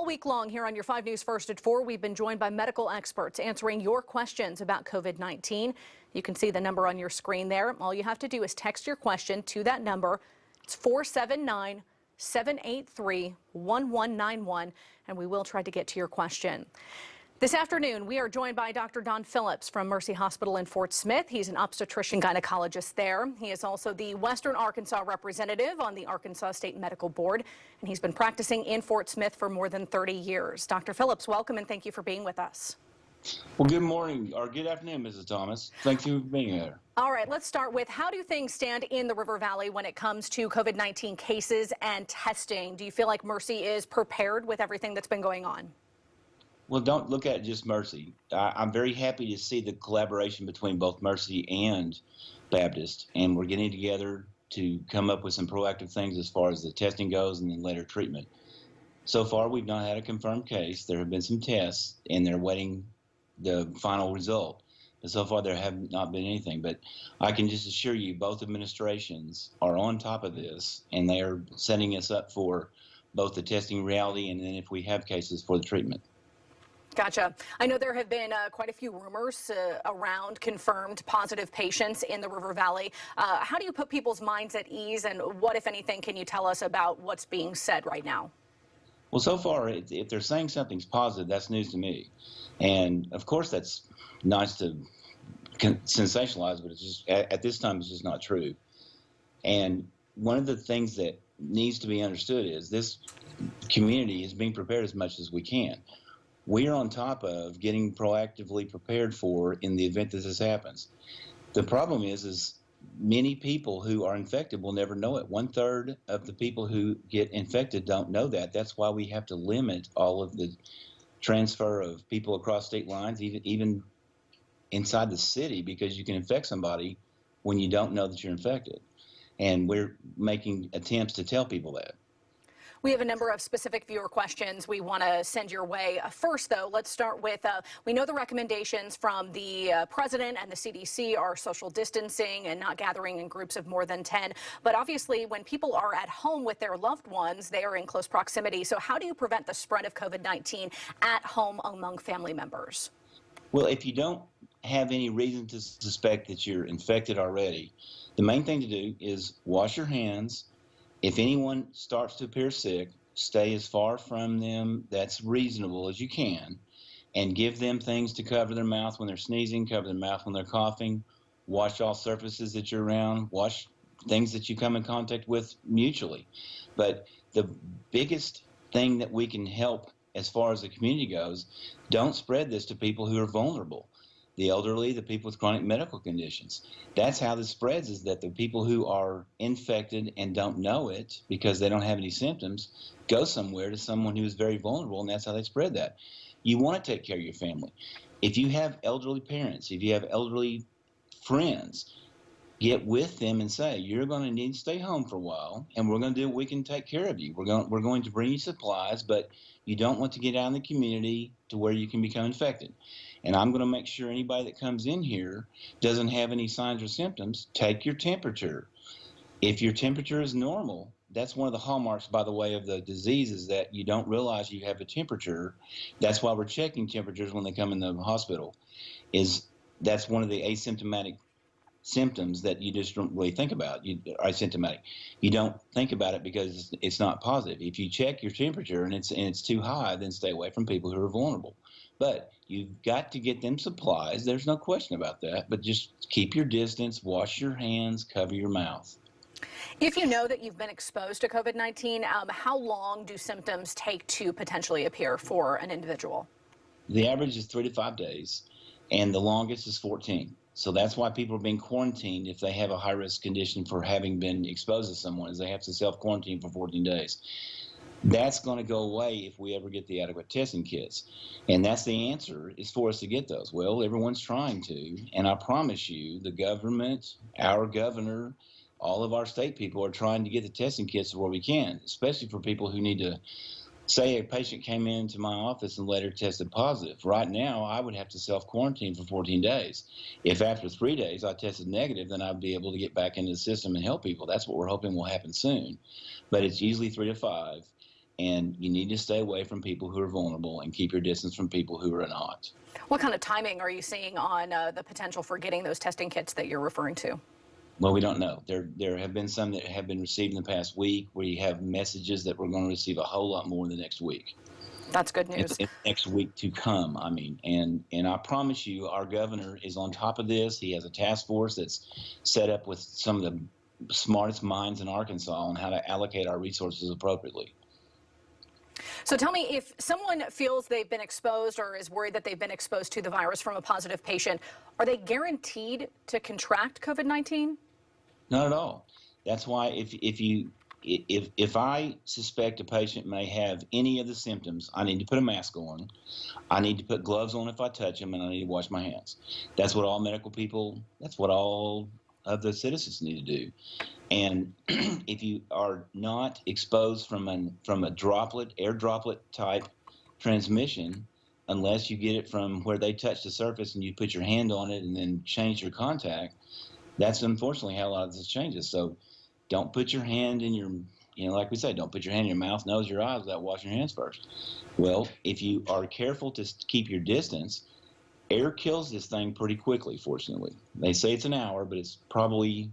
All week long here on your 5 News First at 4, we've been joined by medical experts answering your questions about COVID-19. You can see the number on your screen there. All you have to do is text your question to that number. It's 479-783-1191, and we will try to get to your question. This afternoon, we are joined by Dr. Dawn Phillips from Mercy Hospital in Fort Smith. He's an obstetrician gynecologist there. He is also the Western Arkansas representative on the Arkansas State Medical Board, and he's been practicing in Fort Smith for more than 30 years. Dr. Phillips, welcome and thank you for being with us. Well, good morning or good afternoon, Mrs. Thomas. Thank you for being here. All right, let's start with how do things stand in the River Valley when it comes to COVID-19 cases and testing? Do you feel like Mercy is prepared with everything that's been going on? Well, don't look at just Mercy. I'm very happy to see the collaboration between both Mercy and Baptist, and we're getting together to come up with some proactive things as far as the testing goes and then later treatment. So far, we've not had a confirmed case. There have been some tests, and they're waiting the final result. But so far, there have not been anything. But I can just assure you, both administrations are on top of this, and they are setting us up for both the testing reality and then if we have cases for the treatment. Gotcha. I know there have been quite a few rumors around confirmed positive patients in the River Valley. How do you put people's minds at ease, and what, if anything, can you tell us about what's being said right now? Well, so far, if they're saying something's positive, that's news to me. And, of course, that's nice to sensationalize, but it's just at this time, it's just not true. And one of the things that needs to be understood is this community is being prepared as much as we can. We are on top of getting proactively prepared for in the event that this happens. The problem is many people who are infected will never know it. 1/3 of the people who get infected don't know that. That's why we have to limit all of the transfer of people across state lines, even inside the city, because you can infect somebody when you don't know that you're infected. And we're making attempts to tell people that. We have a number of specific viewer questions we want to send your way. First, though, let's start with, we know the recommendations from the president and the CDC are social distancing and not gathering in groups of more than 10. But obviously, when people are at home with their loved ones, they are in close proximity. So how do you prevent the spread of COVID-19 at home among family members? Well, if you don't have any reason to suspect that you're infected already, the main thing to do is wash your hands. If anyone starts to appear sick, stay as far from them that's reasonable as you can, and give them things to cover their mouth when they're sneezing, cover their mouth when they're coughing, wash all surfaces that you're around, wash things that you come in contact with mutually. But the biggest thing that we can help as far as the community goes, don't spread this to people who are vulnerable. The elderly, the people with chronic medical conditions. That's how this spreads, is that the people who are infected and don't know it because they don't have any symptoms go somewhere to someone who is very vulnerable, and that's how they spread that. You want to take care of your family. If you have elderly parents, if you have elderly friends, get with them and say, you're going to need to stay home for a while, and we're going to do what we can take care of you. We're going to bring you supplies, but you don't want to get out in the community to where you can become infected. And I'm going to make sure anybody that comes in here doesn't have any signs or symptoms. Take your temperature. If your temperature is normal, that's one of the hallmarks, by the way, of the disease, is that you don't realize you have a temperature. That's why we're checking temperatures when they come in the hospital. That's one of the asymptomatic symptoms that you just don't really think about. Asymptomatic. You don't think about it because it's not positive. If you check your temperature and it's too high, then stay away from people who are vulnerable. But you've got to get them supplies. There's no question about that. But just keep your distance, wash your hands, cover your mouth. If you know that you've been exposed to COVID-19, how long do symptoms take to potentially appear for an individual? The average is 3 to 5 days, and the longest is 14. So that's why people are being quarantined if they have a high-risk condition for having been exposed to someone, is they have to self-quarantine for 14 days. That's going to go away if we ever get the adequate testing kits. And that's the answer, is for us to get those. Well, everyone's trying to, and I promise you, the government, our governor, all of our state people are trying to get the testing kits where we can, especially for people who need to. Say a patient came into my office and later tested positive. Right now, I would have to self-quarantine for 14 days. If after 3 days I tested negative, then I'd be able to get back into the system and help people. That's what we're hoping will happen soon. But it's usually 3 to 5. and you need to stay away from people who are vulnerable and keep your distance from people who are not. What kind of timing are you seeing on the potential for getting those testing kits that you're referring to? Well, we don't know. There have been some that have been received in the past week where you have messages that we're going to receive a whole lot more in the next week. That's good news. In the next week to come, I mean, and I promise you, our governor is on top of this. He has a task force that's set up with some of the smartest minds in Arkansas on how to allocate our resources appropriately. So tell me, if someone feels they've been exposed or is worried that they've been exposed to the virus from a positive patient, are they guaranteed to contract COVID-19? Not at all. That's why if I suspect a patient may have any of the symptoms, I need to put a mask on. I need to put gloves on if I touch them, and I need to wash my hands. That's what all medical people, that's what all of the citizens need to do. And if you are not exposed from a droplet, air droplet type transmission, unless you get it from where they touch the surface and you put your hand on it and then change your contact, that's unfortunately how a lot of this changes. So don't put your hand in your, like we say, don't put your hand in your mouth, nose, your eyes without washing your hands first. Well, if you are careful to keep your distance, air kills this thing pretty quickly, fortunately. They say it's an hour, but it's probably,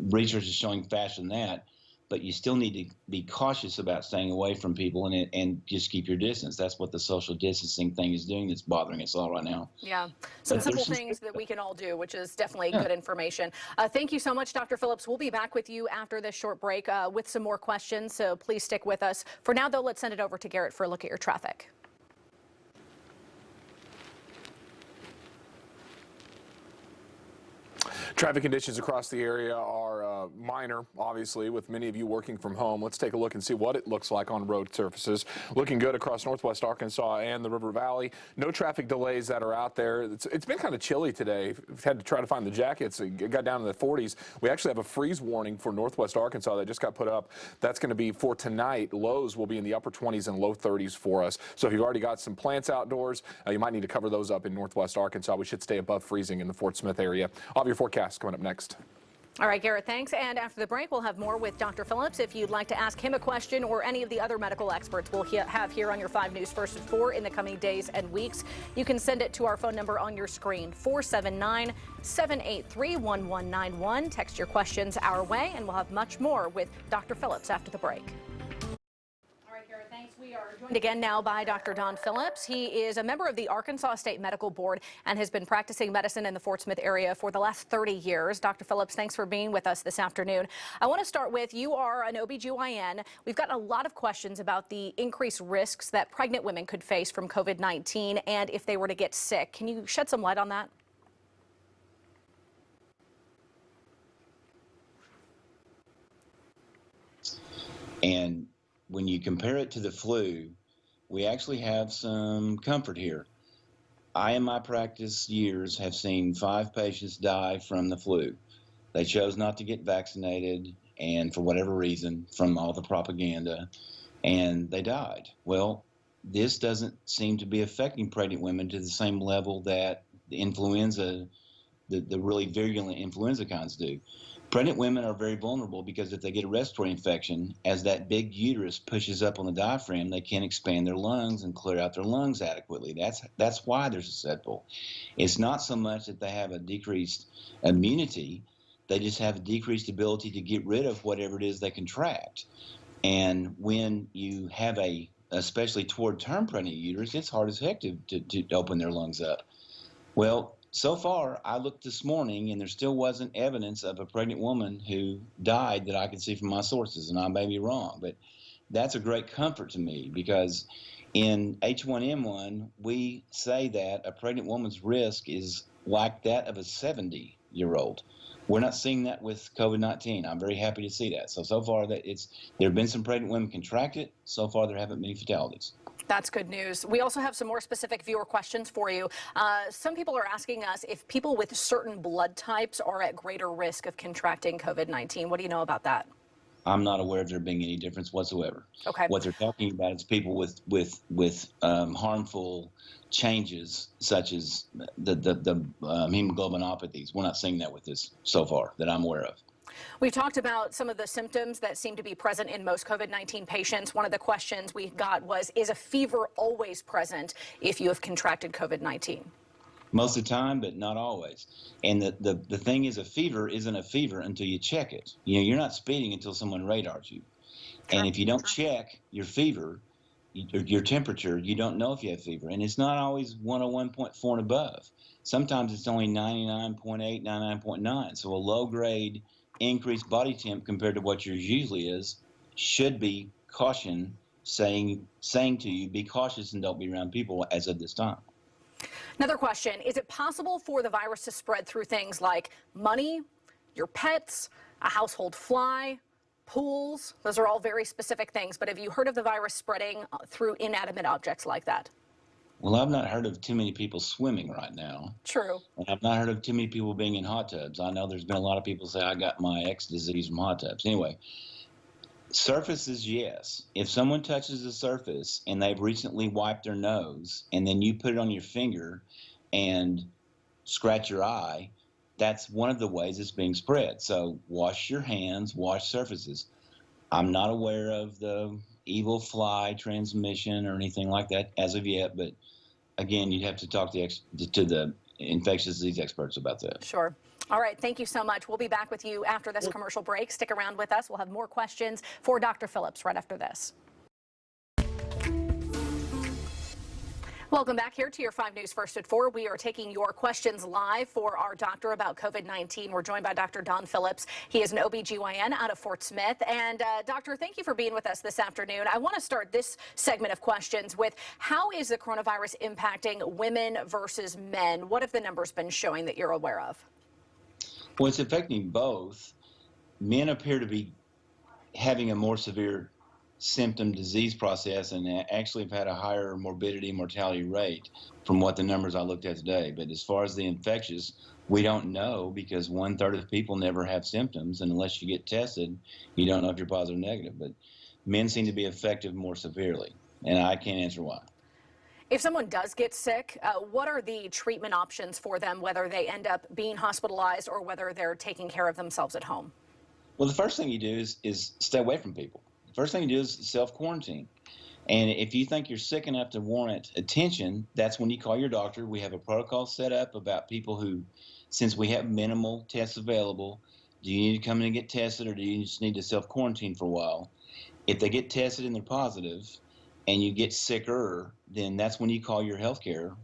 research is showing faster than that. But you still need to be cautious about staying away from people and just keep your distance. That's what the social distancing thing is doing that's bothering us all right now. Yeah, some simple things that we can all do, which is definitely good information. Thank you so much, Dr. Phillips. We'll be back with you after this short break with some more questions, so please stick with us. For now, though, let's send it over to Garrett for a look at your traffic. Traffic conditions across the area are minor, obviously, with many of you working from home. Let's take a look and see what it looks like on road surfaces. Looking good across northwest Arkansas and the River Valley. No traffic delays that are out there. It's been kind of chilly today. We've had to try to find the jackets. It got down to the 40s. We actually have a freeze warning for northwest Arkansas that just got put up. That's going to be for tonight. Lows will be in the upper 20s and low 30s for us. So if you've already got some plants outdoors, you might need to cover those up in northwest Arkansas. We should stay above freezing in the Fort Smith area. I'll have your forecast coming up next. All right, Garrett, thanks. And after the break, we'll have more with Dr. Phillips. If you'd like to ask him a question or any of the other medical experts we'll have here on your 5 News First at 4 in the coming days and weeks, you can send it to our phone number on your screen, 479-783-1191. Text your questions our way, and we'll have much more with Dr. Phillips after the break. Thanks. We are joined again now by Dr. Dawn Phillips. He is a member of the Arkansas State Medical Board and has been practicing medicine in the Fort Smith area for the last 30 years. Dr. Phillips, thanks for being with us this afternoon. I want to start with, you are an OBGYN. We've gotten a lot of questions about the increased risks that pregnant women could face from COVID-19 and if they were to get sick. Can you shed some light on that? And when you compare it to the flu, we actually have some comfort here. I, in my practice years, have seen 5 patients die from the flu. They chose not to get vaccinated, and for whatever reason, from all the propaganda, and they died. Well, this doesn't seem to be affecting pregnant women to the same level that the influenza, the really virulent influenza kinds do. Pregnant women are very vulnerable because if they get a respiratory infection, as that big uterus pushes up on the diaphragm, they can't expand their lungs and clear out their lungs adequately. That's why they're susceptible. It's not so much that they have a decreased immunity, they just have a decreased ability to get rid of whatever it is they contract. And when you have especially toward term pregnant uterus, it's hard as heck to open their lungs up. Well, so far, I looked this morning, and there still wasn't evidence of a pregnant woman who died that I could see from my sources, and I may be wrong, but that's a great comfort to me because in H1N1, we say that a pregnant woman's risk is like that of a 70-year-old. We're not seeing that with COVID-19. I'm very happy to see that. So far, there have been some pregnant women contract it. So far, there haven't been any fatalities. That's good news. We also have some more specific viewer questions for you. Some people are asking us if people with certain blood types are at greater risk of contracting COVID-19. What do you know about that? I'm not aware of there being any difference whatsoever. Okay. What they're talking about is people with harmful changes, such as the hemoglobinopathies. We're not seeing that with this so far that I'm aware of. We've talked about some of the symptoms that seem to be present in most COVID-19 patients. One of the questions we got was, is a fever always present if you have contracted COVID-19? Most of the time, but not always. And the thing is, a fever isn't a fever until you check it. You're not speeding until someone radars you. And if you don't check your fever, your temperature, you don't know if you have fever. And it's not always 101.4 and above. Sometimes it's only 99.8, 99.9. So a low grade increased body temp compared to what yours usually is should be caution, saying to you, be cautious and don't be around people as of this time. Another question, is it possible for the virus to spread through things like money, your pets, a household fly, pools? Those are all very specific things, but have you heard of the virus spreading through inanimate objects like that? Well, I've not heard of too many people swimming right now. True. And I've not heard of too many people being in hot tubs. I know there's been a lot of people say, I got my X disease from hot tubs. Anyway, surfaces, yes. If someone touches a surface and they've recently wiped their nose and then you put it on your finger and scratch your eye, that's one of the ways it's being spread. So wash your hands, wash surfaces. I'm not aware of the evil fly transmission or anything like that as of yet, but again, you'd have to talk to the infectious disease experts about that. Sure. All right. Thank you so much. We'll be back with you after this commercial break. Stick around with us. We'll have more questions for Dr. Phillips right after this. Welcome back here to your 5 News First at 4. We are taking your questions live for our doctor about COVID-19. We're joined by Dr. Dawn Phillips. He is an OBGYN out of Fort Smith. And doctor, thank you for being with us this afternoon. I want to start this segment of questions with, how is the coronavirus impacting women versus men? What have the numbers been showing that you're aware of? Well, it's affecting both. Men appear to be having a more severe symptom disease process and actually have had a higher morbidity mortality rate from what the numbers I looked at today. But as far as the infectious, we don't know, because 1/3 of people never have symptoms, and unless you get tested, you don't know if you're positive or negative. But men seem to be affected more severely, and I can't answer why. If someone does get sick, what are the treatment options for them, whether they end up being hospitalized or whether they're taking care of themselves at home? Well, the first thing you do is stay away from people. First thing you do is self-quarantine. And if you think you're sick enough to warrant attention, that's when you call your doctor. We have a protocol set up about people who, since we have minimal tests available, do you need to come in and get tested, or do you just need to self-quarantine for a while? If they get tested and they're positive and you get sicker, then that's when you call your healthcare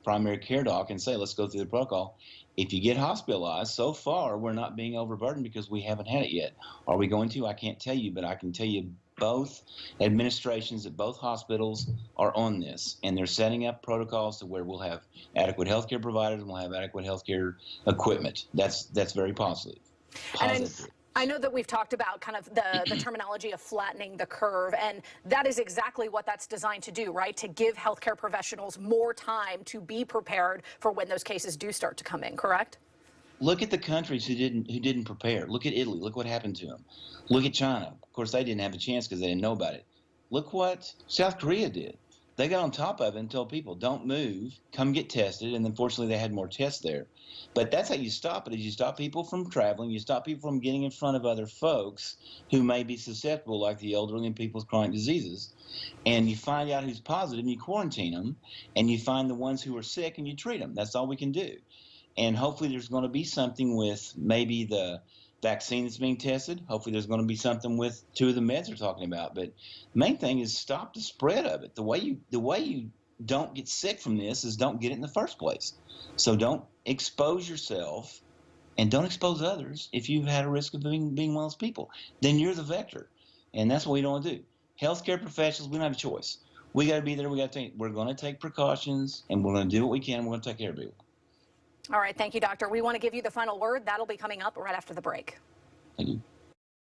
primary care doc and say, let's go through the protocol. If you get hospitalized, so far we're not being overburdened because we haven't had it yet. Are we going to? I can't tell you, but I can tell you both administrations at both hospitals are on this, and they're setting up protocols to where we'll have adequate healthcare providers and we'll have adequate healthcare equipment. That's very positive. I know that we've talked about kind of the terminology of flattening the curve, and that is exactly what that's designed to do, right? To give healthcare professionals more time to be prepared for when those cases do start to come in, correct? Look at the countries who didn't prepare. Look at Italy. Look what happened to them. Look at China. Of course, they didn't have a chance because they didn't know about it. Look what South Korea did. They got on top of it and told people, don't move, come get tested, and then fortunately they had more tests there. But that's how you stop it, is you stop people from traveling, you stop people from getting in front of other folks who may be susceptible, like the elderly and people with chronic diseases. And you find out who's positive and you quarantine them, and you find the ones who are sick and you treat them. That's all we can do. And hopefully there's going to be something with maybe the vaccine that's being tested. Hopefully there's going to be something with 2 of the meds we're talking about. But the main thing is stop the spread of it. The way you don't get sick from this is don't get it in the first place. So don't expose yourself and don't expose others if you've had a risk of being one of those people. Then you're the vector. And that's what we don't want to do. Healthcare professionals, we don't have a choice. We got to be there. We're going to take precautions, and we're going to do what we can. We're going to take care of people. All right. Thank you, doctor. We want to give you the final word. That'll be coming up right after the break. Thank you.